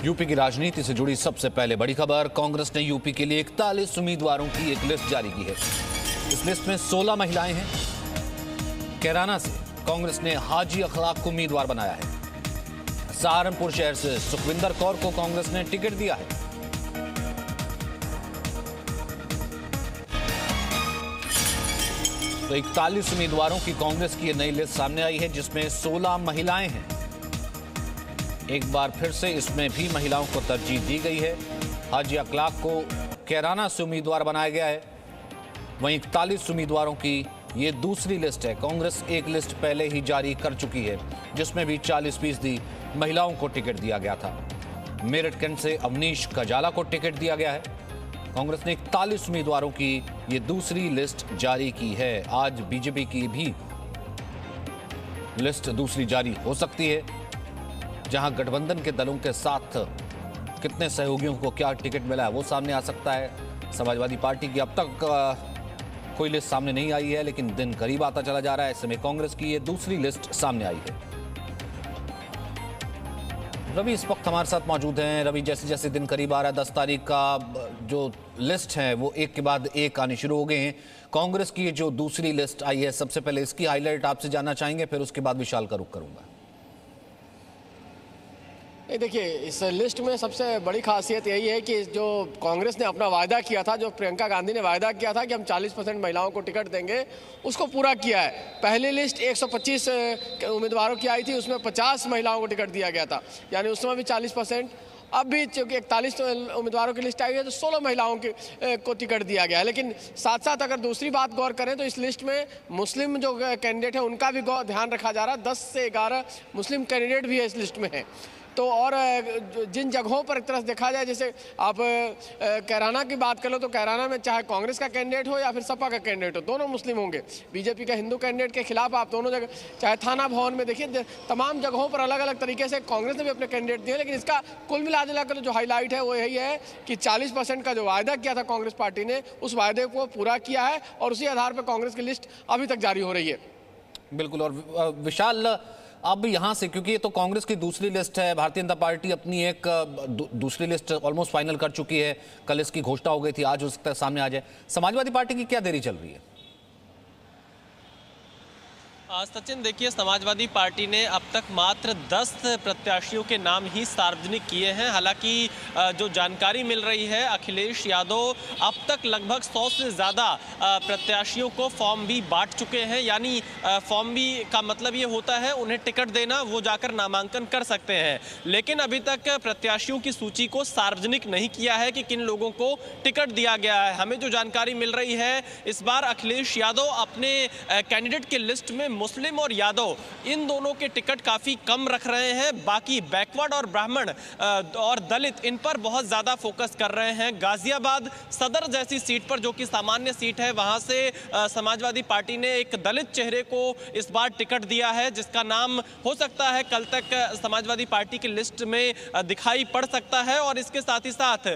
UP की राजनीति से जुड़ी सबसे पहले बड़ी खबर। कांग्रेस ने यूपी के लिए 41 उम्मीदवारों की एक लिस्ट जारी की है। इस लिस्ट में 16 महिलाएं हैं। कैराना से कांग्रेस ने हाजी अखलाक को उम्मीदवार बनाया है। सहारनपुर शहर से सुखविंदर कौर को कांग्रेस ने टिकट दिया है। तो 41 उम्मीदवारों की कांग्रेस की नई लिस्ट सामने आई है, जिसमें 16 महिलाएं हैं। एक बार फिर से इसमें भी महिलाओं को तरजीह दी गई है। हाजी अखलाक को कैराना से उम्मीदवार बनाया गया है। वहीं 41 उम्मीदवारों की ये दूसरी लिस्ट है। कांग्रेस एक लिस्ट पहले ही जारी कर चुकी है, जिसमें भी 40% महिलाओं को टिकट दिया गया था। मेरठ कैंट से अवनीश कजाला को टिकट दिया गया है। कांग्रेस ने 41 उम्मीदवारों की ये दूसरी लिस्ट जारी की है। आज बीजेपी की भी लिस्ट दूसरी जारी हो सकती है, जहां गठबंधन के दलों के साथ कितने सहयोगियों को क्या टिकट मिला है वो सामने आ सकता है। समाजवादी पार्टी की अब तक कोई लिस्ट सामने नहीं आई है, लेकिन दिन करीब आता चला जा रहा है। ऐसे में कांग्रेस की ये दूसरी लिस्ट सामने आई है। रवि इस वक्त हमारे साथ मौजूद हैं। रवि, जैसे जैसे दिन करीब आ रहा है, 10 तारीख का जो लिस्ट है वो एक के बाद एक आनी शुरू हो गए हैं। कांग्रेस की जो दूसरी लिस्ट आई है, सबसे पहले इसकी हाईलाइट आपसे जानना चाहेंगे, फिर उसके बाद विशाल का रुख करूंगा। नहीं, देखिए, इस लिस्ट में सबसे बड़ी खासियत यही है कि जो कांग्रेस ने अपना वायदा किया था, जो प्रियंका गांधी ने वायदा किया था कि हम 40% महिलाओं को टिकट देंगे, उसको पूरा किया है। पहली लिस्ट 125 उम्मीदवारों की आई थी, उसमें 50 महिलाओं को टिकट दिया गया था, यानी उस समय भी 40%। अब भी चूँकि 41 उम्मीदवारों की लिस्ट आई है, तो 16 महिलाओं को टिकट दिया गया है। लेकिन साथ साथ अगर दूसरी बात गौर करें तो इस लिस्ट में मुस्लिम जो कैंडिडेट है उनका भी ध्यान रखा जा रहा है। 10 से 11 मुस्लिम कैंडिडेट भी है इस लिस्ट में है। तो और जिन जगहों पर एक तरह से देखा जाए, जैसे आप कैराना की बात कर लो, तो कैराना में चाहे कांग्रेस का कैंडिडेट हो या फिर सपा का कैंडिडेट हो, दोनों मुस्लिम होंगे। बीजेपी का हिंदू कैंडिडेट के खिलाफ आप दोनों जगह, चाहे थाना भवन में देखिए, तमाम जगहों पर अलग अलग तरीके से कांग्रेस ने भी अपने कैंडिडेट दिए। लेकिन इसका कुल मिलाकर जो हाईलाइट है वो यही है कि 40% का जो वायदा किया था कांग्रेस पार्टी ने, उस वायदे को पूरा किया है और उसी आधार पर कांग्रेस की लिस्ट अभी तक जारी हो रही है। बिल्कुल। और विशाल, अब यहां से, क्योंकि ये तो कांग्रेस की दूसरी लिस्ट है, भारतीय जनता पार्टी अपनी एक दूसरी लिस्ट ऑलमोस्ट फाइनल कर चुकी है। कल इसकी घोषणा हो गई थी, आज हो सकता है सामने आ जाए। समाजवादी पार्टी की क्या देरी चल रही है? सचिन, देखिए, समाजवादी पार्टी ने अब तक मात्र 10 प्रत्याशियों के नाम ही सार्वजनिक किए हैं। हालांकि जो जानकारी मिल रही है, अखिलेश यादव अब तक लगभग 100 से ज़्यादा प्रत्याशियों को फॉर्म भी बांट चुके हैं। यानी फॉर्म भी का मतलब ये होता है उन्हें टिकट देना, वो जाकर नामांकन कर सकते हैं। लेकिन अभी तक प्रत्याशियों की सूची को सार्वजनिक नहीं किया है कि किन लोगों को टिकट दिया गया है। हमें जो जानकारी मिल रही है, इस बार अखिलेश यादव अपने कैंडिडेट की लिस्ट में मुस्लिम और यादव इन दोनों के टिकट काफी कम रख रहे हैं। बाकी बैकवर्ड और ब्राह्मण और दलित, इन पर बहुत ज्यादा फोकस कर रहे हैं। गाजियाबाद सदर जैसी सीट पर, जो कि सामान्य सीट है, वहां से समाजवादी पार्टी ने एक दलित चेहरे को इस बार टिकट दिया है, जिसका नाम हो सकता है कल तक समाजवादी पार्टी की लिस्ट में दिखाई पड़ सकता है। और इसके साथ ही साथ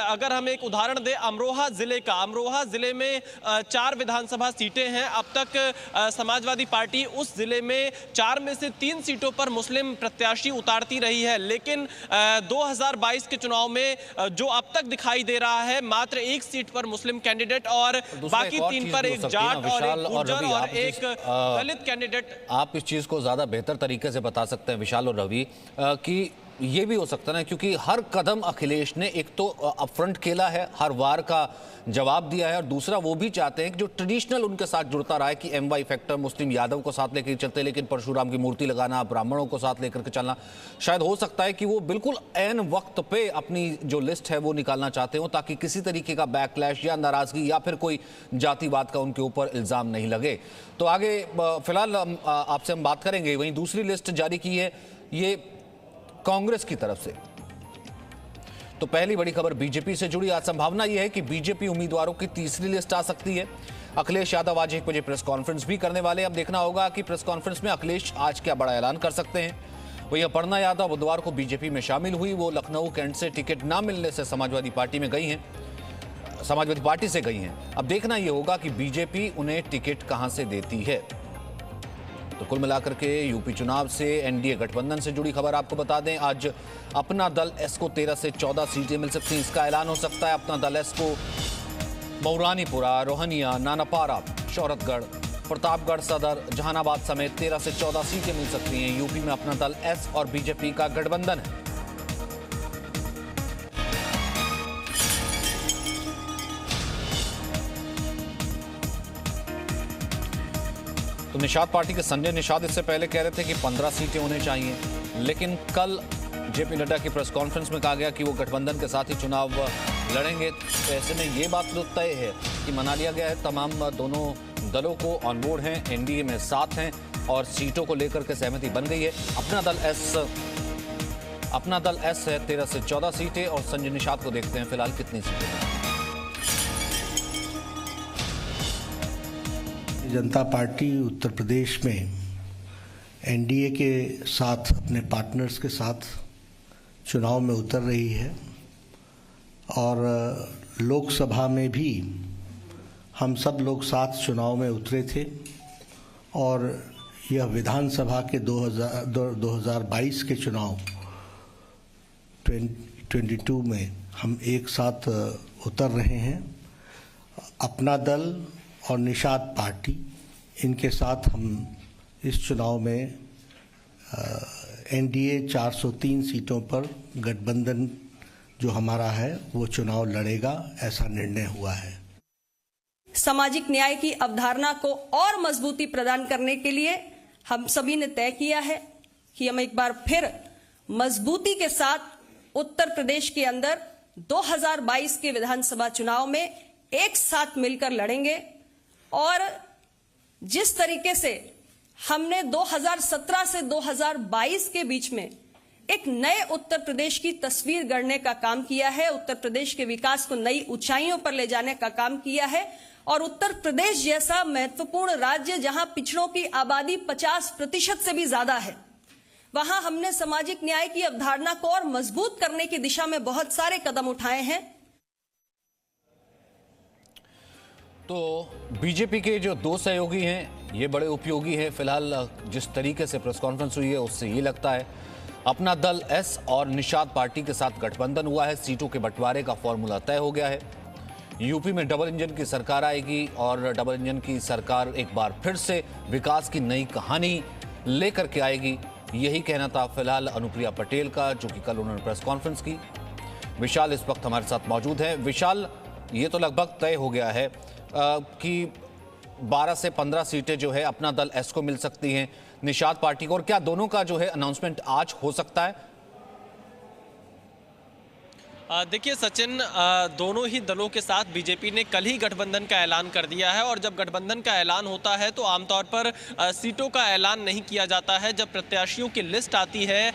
अगर हम एक उदाहरण दें अमरोहा जिले का, अमरोहा जिले में 4 विधानसभा सीटें हैं। अब तक समाजवादी पार्टी उस जिले में 4 में से 3 सीटों पर मुस्लिम प्रत्याशी उतारती रही है। लेकिन 2022 के चुनाव में जो अब तक दिखाई दे रहा है, मात्र 1 सीट पर मुस्लिम कैंडिडेट और बाकी 3 पर एक जाट और एक गुर्जर और एक दलित कैंडिडेट। आप इस चीज को ज्यादा बेहतर तरीके से बता सकते हैं विशाल और रवि, कि ये भी हो सकता है ना, क्योंकि हर कदम अखिलेश ने एक तो अपफ्रंट खेला है, हर वार का जवाब दिया है, और दूसरा वो भी चाहते हैं कि जो ट्रेडिशनल उनके साथ जुड़ता रहा है कि एमवाई फैक्टर, मुस्लिम यादव को साथ लेकर चलते, लेकिन परशुराम की मूर्ति लगाना, ब्राह्मणों को साथ लेकर के चलना, शायद हो सकता है कि वो बिल्कुल ऐन वक्त पे अपनी जो लिस्ट है वो निकालना चाहते हो, ताकि किसी तरीके का बैकलैश या नाराजगी या फिर कोई जातिवाद का उनके ऊपर इल्जाम नहीं लगे। तो आगे फिलहाल आपसे हम बात करेंगे। वहीं दूसरी लिस्ट जारी की है ये कांग्रेस की तरफ से। तो पहली बड़ी खबर बीजेपी से जुड़ी। आज संभावना यह है कि बीजेपी उम्मीदवारों की तीसरी लिस्ट आ सकती है। अखिलेश यादव आज 1 बजे प्रेस कॉन्फ्रेंस भी करने वाले। अब देखना होगा कि प्रेस कॉन्फ्रेंस में अखिलेश आज क्या बड़ा ऐलान कर सकते हैं। वही अपर्णा यादव बुधवार को बीजेपी में शामिल हुई। वो लखनऊ कैंट से टिकट ना मिलने से समाजवादी पार्टी में गई हैं, समाजवादी पार्टी से गई हैं। अब देखना यह होगा कि बीजेपी उन्हें टिकट कहां से देती है। तो कुल मिलाकर के यूपी चुनाव से एनडीए गठबंधन से जुड़ी खबर आपको बता दें। आज अपना दल एस को 13 से 14 सीटें मिल सकती हैं, इसका ऐलान हो सकता है। अपना दल एस को मऊरानीपुरा, रोहनिया, नानापारा, शौहरतगढ़, प्रतापगढ़ सदर, जहानाबाद समेत 13 से 14 सीटें मिल सकती हैं। यूपी में अपना दल एस और बीजेपी का गठबंधन है। तो निषाद पार्टी के संजय निषाद इससे पहले कह रहे थे कि 15 सीटें होने चाहिए, लेकिन कल जेपी नड्डा की प्रेस कॉन्फ्रेंस में कहा गया कि वो गठबंधन के साथ ही चुनाव लड़ेंगे। तो ऐसे में ये बात तो तय है कि मना लिया गया है, तमाम दोनों दलों को ऑन बोर्ड हैं, एनडीए में साथ हैं और सीटों को लेकर के सहमति बन गई है। अपना दल एस है 13 से 14 सीटें और संजय निषाद को देखते हैं फिलहाल कितनी सीटें हैं। जनता पार्टी उत्तर प्रदेश में एनडीए के साथ, अपने पार्टनर्स के साथ चुनाव में उतर रही है और लोकसभा में भी हम सब लोग साथ चुनाव में उतरे थे और यह विधानसभा के 2022 के चुनाव 2022 में हम एक साथ उतर रहे हैं। अपना दल और निषाद पार्टी, इनके साथ हम इस चुनाव में एनडीए 403 सीटों पर गठबंधन जो हमारा है वो चुनाव लड़ेगा, ऐसा निर्णय हुआ है। सामाजिक न्याय की अवधारणा को और मजबूती प्रदान करने के लिए हम सभी ने तय किया है कि हम एक बार फिर मजबूती के साथ उत्तर प्रदेश के अंदर 2022 के विधानसभा चुनाव में एक साथ मिलकर लड़ेंगे। और जिस तरीके से हमने 2017 से 2022 के बीच में एक नए उत्तर प्रदेश की तस्वीर गढ़ने का काम किया है, उत्तर प्रदेश के विकास को नई ऊंचाइयों पर ले जाने का काम किया है और उत्तर प्रदेश जैसा महत्वपूर्ण राज्य जहां पिछड़ों की आबादी 50% से भी ज्यादा है, वहां हमने सामाजिक न्याय की अवधारणा को और मजबूत करने की दिशा में बहुत सारे कदम उठाए हैं। तो बीजेपी के जो दो सहयोगी हैं ये बड़े उपयोगी हैं। फिलहाल जिस तरीके से प्रेस कॉन्फ्रेंस हुई है उससे ये लगता है अपना दल एस और निषाद पार्टी के साथ गठबंधन हुआ है, सीटों के बंटवारे का फॉर्मूला तय हो गया है। यूपी में डबल इंजन की सरकार आएगी और डबल इंजन की सरकार एक बार फिर से विकास की नई कहानी लेकर के आएगी, यही कहना था फिलहाल अनुप्रिया पटेल का, जो कि कल उन्होंने प्रेस कॉन्फ्रेंस की। विशाल इस वक्त हमारे साथ मौजूद है। विशाल, ये तो लगभग तय हो गया है कि 12 से 15 सीटें जो है अपना दल एस को मिल सकती हैं, निषाद पार्टी को, और क्या दोनों का जो है अनाउंसमेंट आज हो सकता है? देखिए सचिन, दोनों ही दलों के साथ बीजेपी ने कल ही गठबंधन का ऐलान कर दिया है और जब गठबंधन का ऐलान होता है तो आमतौर पर सीटों का ऐलान नहीं किया जाता है। जब प्रत्याशियों की लिस्ट आती है,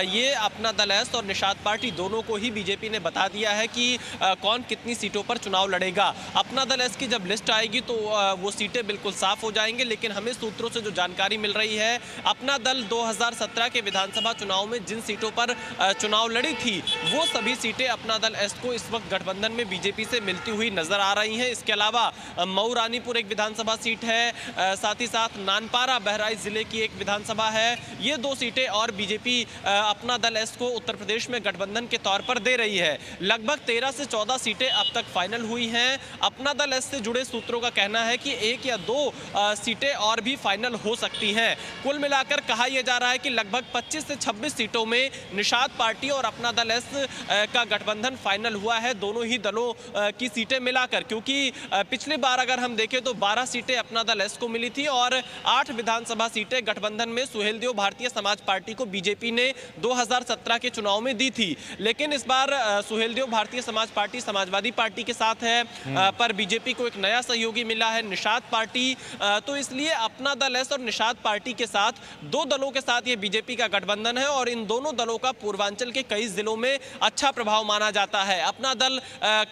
ये अपना दल एस और निषाद पार्टी दोनों को ही बीजेपी ने बता दिया है कि कौन कितनी सीटों पर चुनाव लड़ेगा। अपना दल एस की जब लिस्ट आएगी तो वो सीटें बिल्कुल साफ हो जाएंगे, लेकिन हमें सूत्रों से जो जानकारी मिल रही है, अपना दल 2017 के विधानसभा चुनाव में जिन सीटों पर चुनाव लड़ी थी वो सभी सीटें अपना दल एस को इस वक्त गठबंधन में बीजेपी से मिलती हुई नजर आ रही हैं। इसके अलावा मऊरानीपुर एक विधानसभा सीट है, साथ ही साथ नानपारा बहराइच जिले की एक विधानसभा है। ये दो सीटें और बीजेपी अपना दल एस को उत्तर प्रदेश में गठबंधन के तौर पर दे रही है। लगभग 13 से 14 सीटें अब तक फाइनल हुई हैं। अपना दल एस से जुड़े सूत्रों का कहना है कि 1 या 2 सीटें और भी फाइनल हो सकती हैं। कुल मिलाकर कहा यह जा रहा है कि लगभग 25 से 26 सीटों में निषाद पार्टी और अपना दल एस का गठबंधन फाइनल हुआ है, दोनों ही दलों की सीटें मिलाकर, क्योंकि पिछली बार अगर हम देखें तो 12 सीटें अपना दल एस को मिली थी और 8 विधानसभा सीटें गठबंधन में सुहेलदेव भारतीय समाज पार्टी को बीजेपी ने 2017 के चुनाव में दी थी। लेकिन इस बार सुहेलदेव भारतीय समाज पार्टी समाजवादी पार्टी के साथ है, पर बीजेपी को एक नया सहयोगी मिला है, निषाद पार्टी। तो इसलिए अपना दल एस और निषाद पार्टी के साथ, दो दलों के साथ ये बीजेपी का गठबंधन है और इन दोनों दलों का पूर्वांचल के कई जिलों में अच्छा प्रभाव माना माना जाता है। अपना दल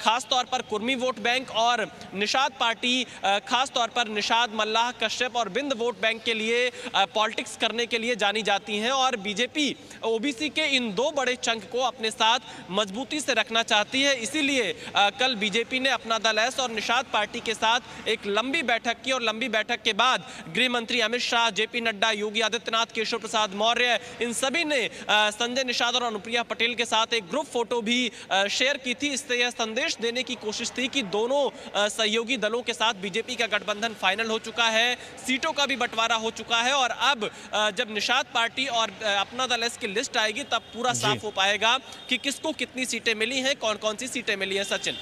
खास तौर पर कुर्मी वोट बैंक और निषाद पार्टी खास तौर पर निषाद, मल्लाह, कश्यप और बिंद वोट बैंक के लिए पॉलिटिक्स करने के लिए जानी जाती हैं और बीजेपी ओबीसी के इन दो बड़े चंक को अपने साथ मजबूती से रखना चाहती है। इसीलिए कल बीजेपी ने अपना दल एस और निषाद पार्टी के साथ एक लंबी बैठक की और लंबी बैठक के बाद गृह मंत्री अमित शाह, जेपी नड्डा, योगी आदित्यनाथ, केशव प्रसाद मौर्य, इन सभी ने संजय निषाद और अनुप्रिया पटेल के साथ एक ग्रुप फोटो भी शेयर की थी। इससे यह संदेश देने की कोशिश थी कि दोनों सहयोगी दलों के साथ बीजेपी का गठबंधन फाइनल हो चुका है, सीटों का भी बंटवारा हो चुका है और अब जब निषाद पार्टी और अपना दल एस की लिस्ट आएगी तब पूरा साफ हो पाएगा कि किसको कितनी सीटें मिली हैं, कौन कौन सी सीटें मिली हैं। सचिन,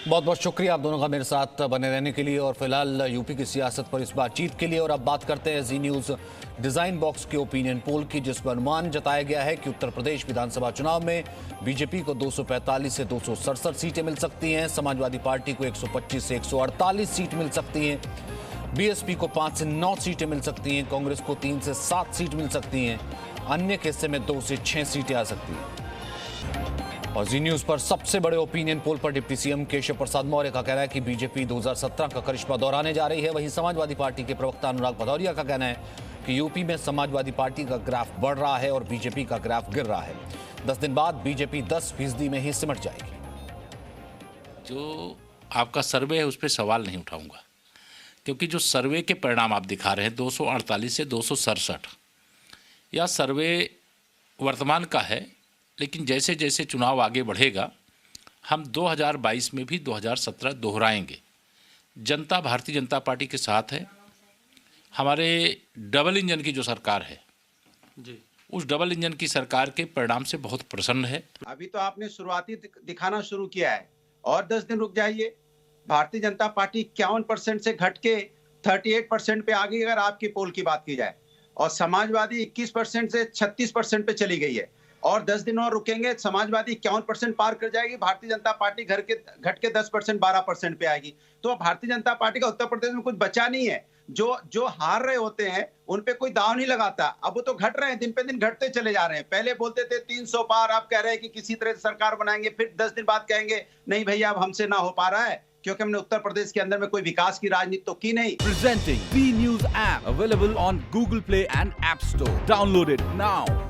बहुत बहुत शुक्रिया आप दोनों का मेरे साथ बने रहने के लिए और फिलहाल यूपी की सियासत पर इस बातचीत के लिए। और अब बात करते हैं जी न्यूज़ डिजाइन बॉक्स के ओपिनियन पोल की, जिसमें अनुमान जताया गया है कि उत्तर प्रदेश विधानसभा चुनाव में बीजेपी को 245 से 267 सीटें मिल सकती हैं, समाजवादी पार्टी को 125 से 148 सीट मिल सकती हैं, बीएसपी को 5 से 9 सीटें मिल सकती हैं, कांग्रेस को 3 से 7 सीट मिल सकती हैं, अन्य के हिस्से में 2 से 6 सीटें आ सकती हैं। और जी न्यूज़ पर सबसे बड़े ओपिनियन पोल पर डिप्टी सीएम केशव प्रसाद मौर्य का कहना है कि बीजेपी 2017 का करिश्मा दोहराने जा रही है। वहीं समाजवादी पार्टी के प्रवक्ता अनुराग भदौरिया का कहना है कि यूपी में समाजवादी पार्टी का ग्राफ बढ़ रहा है और बीजेपी का ग्राफ गिर रहा है। 10 दिन बाद बीजेपी 10% में ही सिमट जाएगी। जो आपका सर्वे है उस पर सवाल नहीं उठाऊंगा, क्योंकि जो सर्वे के परिणाम आप दिखा रहे हैं 248 से 267, यह सर्वे वर्तमान का है, लेकिन जैसे जैसे चुनाव आगे बढ़ेगा हम 2022 में भी 2017 दोहराएंगे। जनता भारतीय जनता पार्टी के साथ है। हमारे डबल इंजन की जो सरकार है जी, उस डबल इंजन की सरकार के परिणाम से बहुत प्रसन्न है। अभी तो आपने शुरुआती दिखाना शुरू किया है और 10 दिन रुक जाइए। भारतीय जनता पार्टी 51% से घट के 38% पे आ गई अगर आपकी पोल की बात की जाए, और समाजवादी 21% से 36% पे चली गई है। और 10 दिन और रुकेंगे, समाजवादी 51% पार कर जाएगी, भारतीय जनता पार्टी घट के 10% 12% पे आएगी। तो भारतीय जनता पार्टी का उत्तर प्रदेश में कुछ बचा नहीं है। जो हार रहे होते हैं उन पे कोई दाव नहीं लगाता। अब वो तो घट रहे हैं, दिन पे दिन घटते चले जा रहे हैं। पहले बोलते थे 300 पार, आप कह रहे हैं कि किसी तरह से सरकार बनाएंगे, फिर 10 दिन बाद कहेंगे नहीं भैया अब हमसे ना हो पा रहा है, क्योंकि हमने उत्तर प्रदेश के अंदर में कोई विकास की राजनीति तो की नहीं। Presenting B News app available on Google Play and App Store. Download it now.